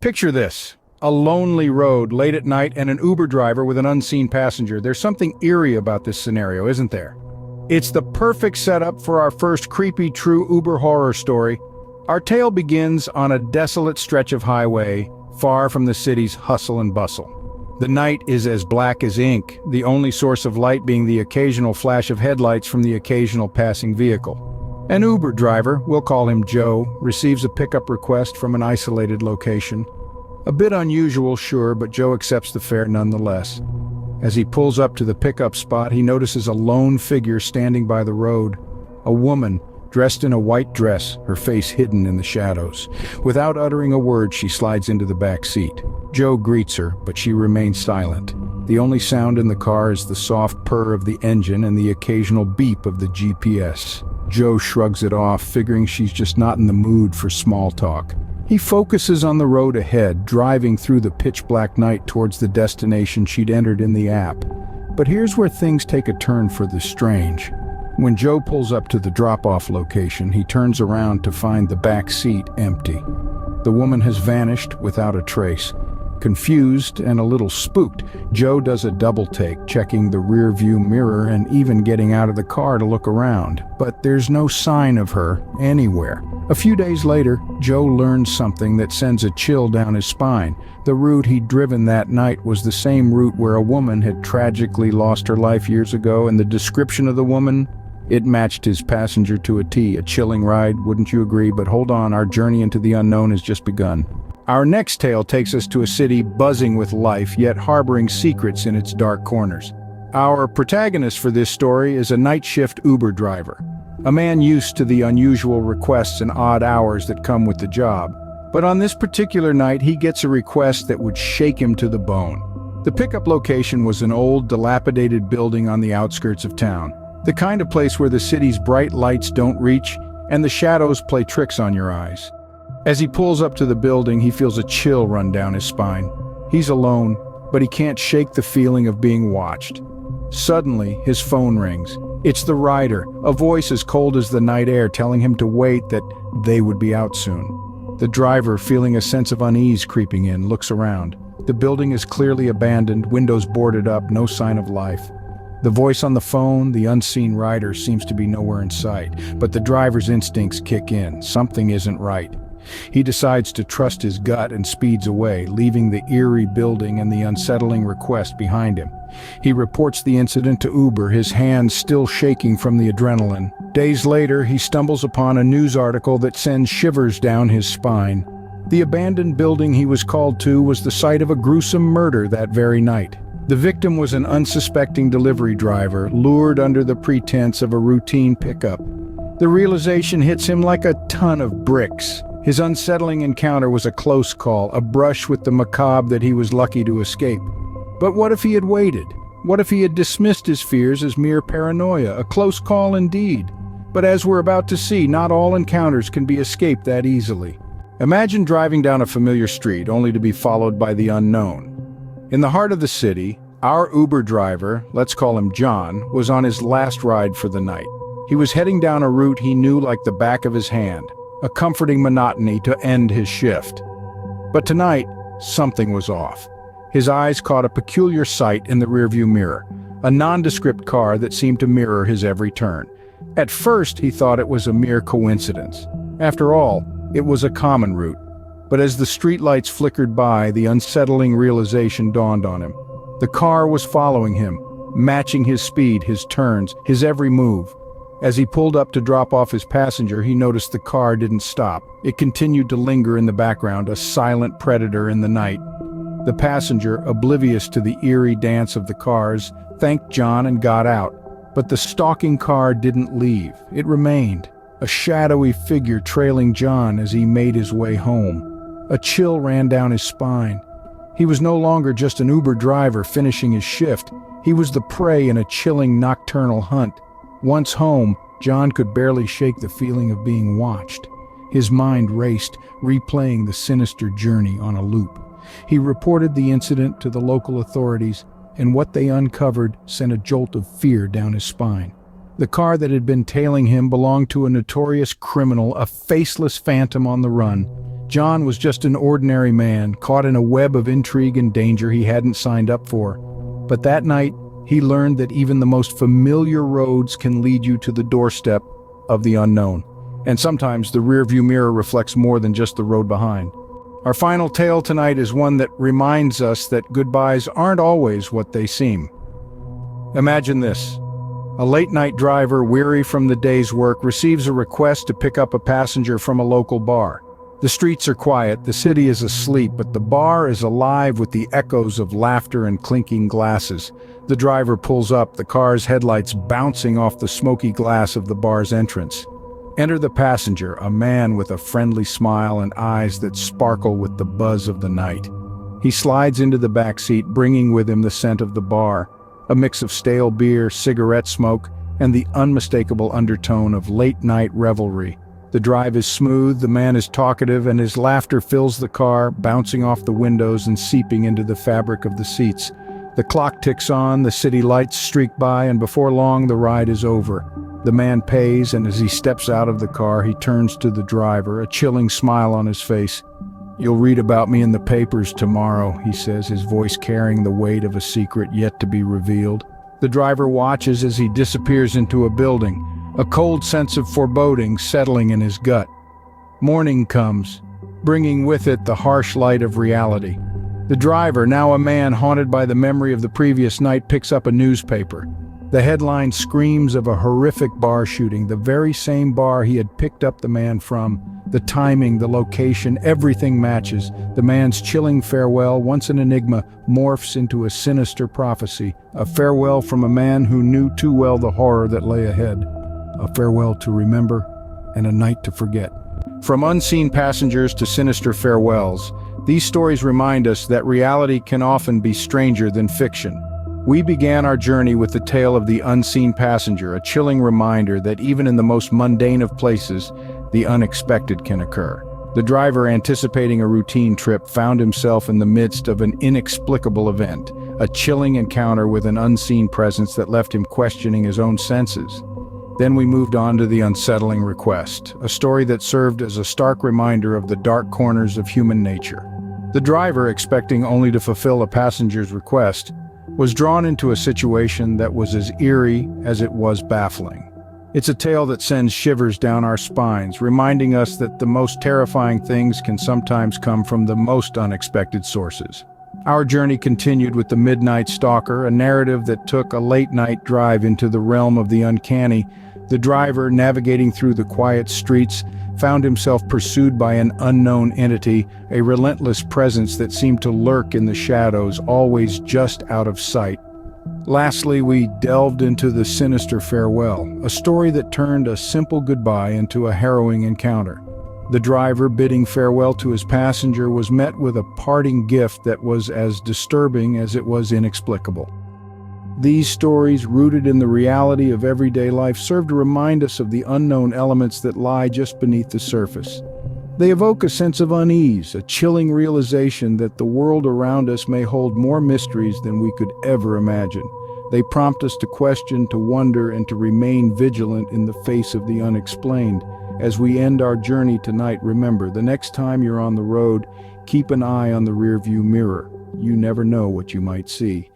Picture this. A lonely road late at night and an Uber driver with an unseen passenger. There's something eerie about this scenario, isn't there? It's the perfect setup for our first creepy true Uber horror story. Our tale begins on a desolate stretch of highway, far from the city's hustle and bustle. The night is as black as ink, the only source of light being the occasional flash of headlights from the occasional passing vehicle. An Uber driver, we'll call him Joe, receives a pickup request from an isolated location. A bit unusual, sure, but Joe accepts the fare nonetheless. As he pulls up to the pickup spot, he notices a lone figure standing by the road. A woman, dressed in a white dress, her face hidden in the shadows. Without uttering a word, she slides into the back seat. Joe greets her, but she remains silent. The only sound in the car is the soft purr of the engine and the occasional beep of the GPS. Joe shrugs it off, figuring she's just not in the mood for small talk. He focuses on the road ahead, driving through the pitch-black night towards the destination she'd entered in the app. But here's where things take a turn for the strange. When Joe pulls up to the drop-off location, he turns around to find the back seat empty. The woman has vanished without a trace. Confused and a little spooked, Joe does a double take, checking the rear-view mirror and even getting out of the car to look around. But there's no sign of her anywhere. A few days later, Joe learns something that sends a chill down his spine. The route he'd driven that night was the same route where a woman had tragically lost her life years ago, and the description of the woman, it matched his passenger to a T. A chilling ride, wouldn't you agree? But hold on, our journey into the unknown has just begun. Our next tale takes us to a city buzzing with life, yet harboring secrets in its dark corners. Our protagonist for this story is a night shift Uber driver, a man used to the unusual requests and odd hours that come with the job. But on this particular night, he gets a request that would shake him to the bone. The pickup location was an old, dilapidated building on the outskirts of town, the kind of place where the city's bright lights don't reach and the shadows play tricks on your eyes. As he pulls up to the building, he feels a chill run down his spine. He's alone, but he can't shake the feeling of being watched. Suddenly, his phone rings. It's the rider, a voice as cold as the night air telling him to wait, that they would be out soon. The driver, feeling a sense of unease creeping in, looks around. The building is clearly abandoned, windows boarded up, no sign of life. The voice on the phone, the unseen rider, seems to be nowhere in sight, but the driver's instincts kick in. Something isn't right. He decides to trust his gut and speeds away, leaving the eerie building and the unsettling request behind him. He reports the incident to Uber, his hands still shaking from the adrenaline. Days later, he stumbles upon a news article that sends shivers down his spine. The abandoned building he was called to was the site of a gruesome murder that very night. The victim was an unsuspecting delivery driver, lured under the pretense of a routine pickup. The realization hits him like a ton of bricks. His unsettling encounter was a close call, a brush with the macabre that he was lucky to escape. But what if he had waited? What if he had dismissed his fears as mere paranoia? A close call indeed. But as we're about to see, not all encounters can be escaped that easily. Imagine driving down a familiar street only to be followed by the unknown. In the heart of the city, our Uber driver, let's call him John, was on his last ride for the night. He was heading down a route he knew like the back of his hand, a comforting monotony to end his shift. But tonight, something was off. His eyes caught a peculiar sight in the rearview mirror, a nondescript car that seemed to mirror his every turn. At first, he thought it was a mere coincidence. After all, it was a common route. But as the streetlights flickered by, the unsettling realization dawned on him. The car was following him, matching his speed, his turns, his every move. As he pulled up to drop off his passenger, he noticed the car didn't stop. It continued to linger in the background, a silent predator in the night. The passenger, oblivious to the eerie dance of the cars, thanked John and got out. But the stalking car didn't leave. It remained, a shadowy figure trailing John as he made his way home. A chill ran down his spine. He was no longer just an Uber driver finishing his shift. He was the prey in a chilling nocturnal hunt. Once home, John could barely shake the feeling of being watched. His mind raced, replaying the sinister journey on a loop. He reported the incident to the local authorities, and what they uncovered sent a jolt of fear down his spine. The car that had been tailing him belonged to a notorious criminal, a faceless phantom on the run. John was just an ordinary man, caught in a web of intrigue and danger he hadn't signed up for. But that night, he learned that even the most familiar roads can lead you to the doorstep of the unknown. And sometimes the rearview mirror reflects more than just the road behind. Our final tale tonight is one that reminds us that goodbyes aren't always what they seem. Imagine this. A late-night driver, weary from the day's work, receives a request to pick up a passenger from a local bar. The streets are quiet, the city is asleep, but the bar is alive with the echoes of laughter and clinking glasses. The driver pulls up, the car's headlights bouncing off the smoky glass of the bar's entrance. Enter the passenger, a man with a friendly smile and eyes that sparkle with the buzz of the night. He slides into the back seat, bringing with him the scent of the bar, a mix of stale beer, cigarette smoke, and the unmistakable undertone of late-night revelry. The drive is smooth, the man is talkative, and his laughter fills the car, bouncing off the windows and seeping into the fabric of the seats. The clock ticks on, the city lights streak by, and before long the ride is over. The man pays, and as he steps out of the car, he turns to the driver, a chilling smile on his face. "You'll read about me in the papers tomorrow," he says, his voice carrying the weight of a secret yet to be revealed. The driver watches as he disappears into a building, a cold sense of foreboding settling in his gut. Morning comes, bringing with it the harsh light of reality. The driver, now a man haunted by the memory of the previous night, picks up a newspaper. The headline screams of a horrific bar shooting, the very same bar he had picked up the man from. The timing, the location, everything matches. The man's chilling farewell, once an enigma, morphs into a sinister prophecy. A farewell from a man who knew too well the horror that lay ahead. A farewell to remember, and a night to forget. From unseen passengers to sinister farewells, these stories remind us that reality can often be stranger than fiction. We began our journey with the tale of the unseen passenger, a chilling reminder that even in the most mundane of places, the unexpected can occur. The driver, anticipating a routine trip, found himself in the midst of an inexplicable event, a chilling encounter with an unseen presence that left him questioning his own senses. Then we moved on to the Unsettling Request, a story that served as a stark reminder of the dark corners of human nature. The driver, expecting only to fulfill a passenger's request, was drawn into a situation that was as eerie as it was baffling. It's a tale that sends shivers down our spines, reminding us that the most terrifying things can sometimes come from the most unexpected sources. Our journey continued with the Midnight Stalker, a narrative that took a late-night drive into the realm of the uncanny. The driver, navigating through the quiet streets, found himself pursued by an unknown entity, a relentless presence that seemed to lurk in the shadows, always just out of sight. Lastly, we delved into the Sinister Farewell, a story that turned a simple goodbye into a harrowing encounter. The driver, bidding farewell to his passenger, was met with a parting gift that was as disturbing as it was inexplicable. These stories, rooted in the reality of everyday life, serve to remind us of the unknown elements that lie just beneath the surface. They evoke a sense of unease, a chilling realization that the world around us may hold more mysteries than we could ever imagine. They prompt us to question, to wonder, and to remain vigilant in the face of the unexplained. As we end our journey tonight, remember, the next time you're on the road, keep an eye on the rearview mirror. You never know what you might see.